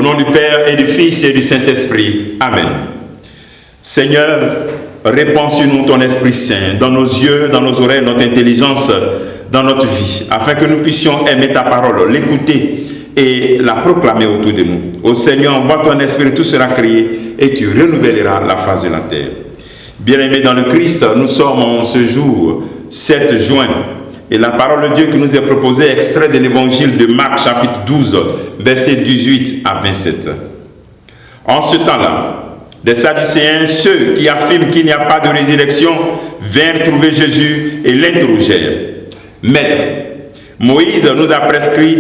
nom du Père et du Fils et du Saint-Esprit. Amen. Seigneur, répands sur nous ton Esprit Saint, dans nos yeux, dans nos oreilles, notre intelligence, dans notre vie, afin que nous puissions aimer ta parole, l'écouter et la proclamer autour de nous. Ô Seigneur, envoie ton Esprit, tout sera créé et tu renouvelleras la face de la terre. Bien-aimés dans le Christ, nous sommes en ce jour 7 juin et la parole de Dieu qui nous est proposée est extrait de l'évangile de Marc chapitre 12, versets 18 à 27. En ce temps-là, des Sadducéens, ceux qui affirment qu'il n'y a pas de résurrection, vinrent trouver Jésus et l'interrogèrent. Maître, Moïse nous a prescrit,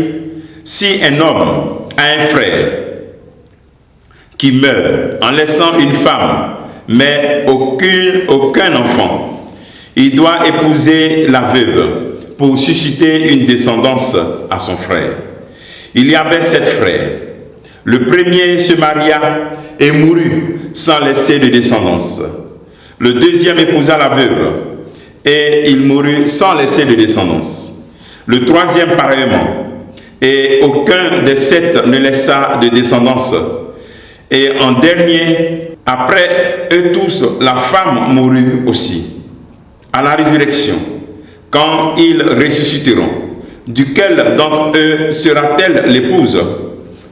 si un homme a un frère qui meurt en laissant une femme, mais aucun enfant, il doit épouser la veuve pour susciter une descendance à son frère. Il y avait 7 frères. Le premier se maria et mourut sans laisser de descendance. Le deuxième épousa la veuve et il mourut sans laisser de descendance. Le troisième pareillement. Et aucun des 7 ne laissa de descendance. Et en dernier, après eux tous, la femme mourut aussi. À la résurrection, quand ils ressusciteront, duquel d'entre eux sera-t-elle l'épouse,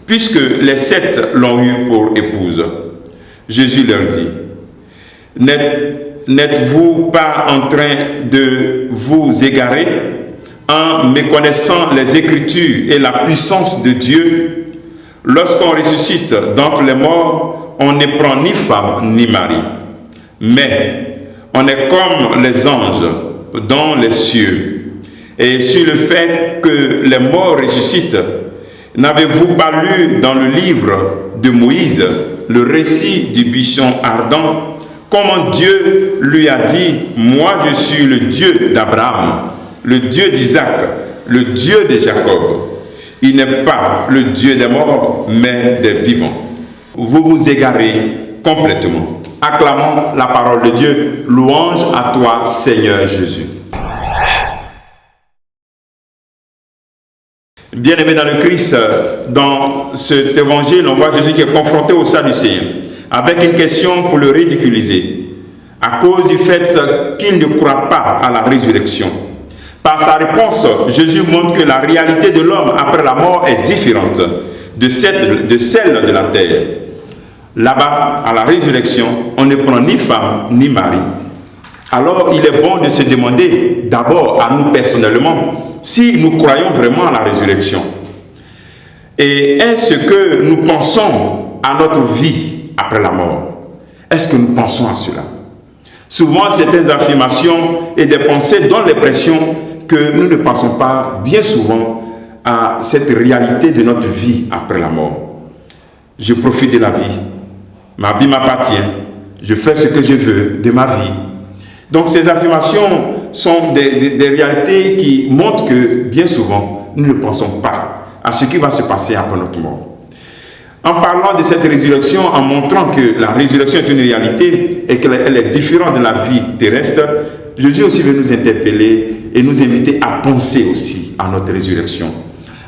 puisque les 7 l'ont eue pour épouse? Jésus leur dit, n'êtes-vous pas en train de vous égarer en méconnaissant les Écritures et la puissance de Dieu? Lorsqu'on ressuscite d'entre les morts, on ne prend ni femme ni mari, mais on est comme les anges dans les cieux. Et sur le fait que les morts ressuscitent, n'avez-vous pas lu dans le livre de Moïse le récit du buisson ardent, comment Dieu lui a dit, moi je suis le Dieu d'Abraham, le Dieu d'Isaac, le Dieu de Jacob. Il n'est pas le Dieu des morts, mais des vivants. Vous vous égarez complètement. Acclamons la parole de Dieu. Louange à toi, Seigneur Jésus. Bien-aimés dans le Christ, dans cet évangile, on voit Jésus qui est confronté aux Sadducéens avec une question pour le ridiculiser à cause du fait qu'il ne croit pas à la résurrection. Par sa réponse, Jésus montre que la réalité de l'homme après la mort est différente de celle de la terre. Là-bas, à la résurrection, on ne prend ni femme ni mari. Alors, il est bon de se demander d'abord à nous personnellement si nous croyons vraiment à la résurrection. Et est-ce que nous pensons à notre vie après la mort? Est-ce que nous pensons à cela? Souvent, certaines affirmations et des pensées donnent l'impression que nous ne pensons pas bien souvent à cette réalité de notre vie après la mort. Je profite de la vie. Ma vie m'appartient. Je fais ce que je veux de ma vie. Donc ces affirmations sont des réalités qui montrent que bien souvent, nous ne pensons pas à ce qui va se passer après notre mort. En parlant de cette résurrection, en montrant que la résurrection est une réalité et qu'elle est différente de la vie terrestre, Jésus aussi veut nous interpeller et nous inviter à penser aussi à notre résurrection.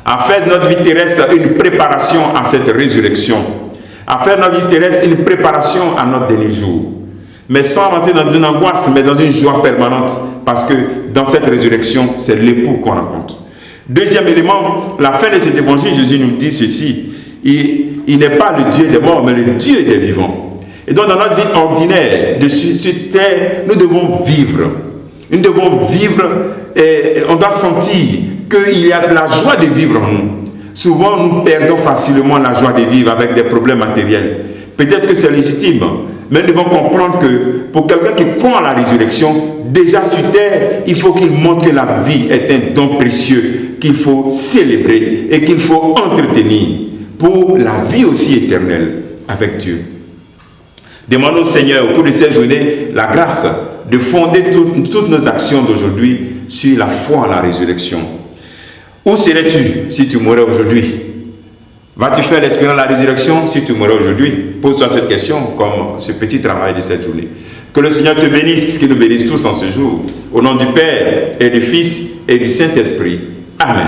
À faire de notre vie terrestre une préparation à cette résurrection. À faire de notre vie terrestre une préparation à notre dernier jour. Mais sans rentrer dans une angoisse, mais dans une joie permanente. Parce que dans cette résurrection, c'est l'époux qu'on rencontre. Deuxième élément, la fin de cet évangile, Jésus nous dit ceci. Il n'est pas le Dieu des morts, mais le Dieu des vivants. Et donc dans notre vie ordinaire, sur terre, nous devons vivre. Nous devons vivre et on doit sentir qu'il y a la joie de vivre en nous. Souvent, nous perdons facilement la joie de vivre avec des problèmes matériels. Peut-être que c'est légitime, mais nous devons comprendre que pour quelqu'un qui croit en la résurrection, déjà sur terre, il faut qu'il montre que la vie est un don précieux qu'il faut célébrer et qu'il faut entretenir pour la vie aussi éternelle avec Dieu. Demandons au Seigneur au cours de cette journée la grâce de fonder toutes nos actions d'aujourd'hui sur la foi en la résurrection. Où serais-tu si tu mourais aujourd'hui? Vas-tu faire l'espérance de la résurrection si tu mourais aujourd'hui? Pose-toi cette question comme ce petit travail de cette journée. Que le Seigneur te bénisse, qu'il nous bénisse tous en ce jour. Au nom du Père et du Fils et du Saint-Esprit. Amen.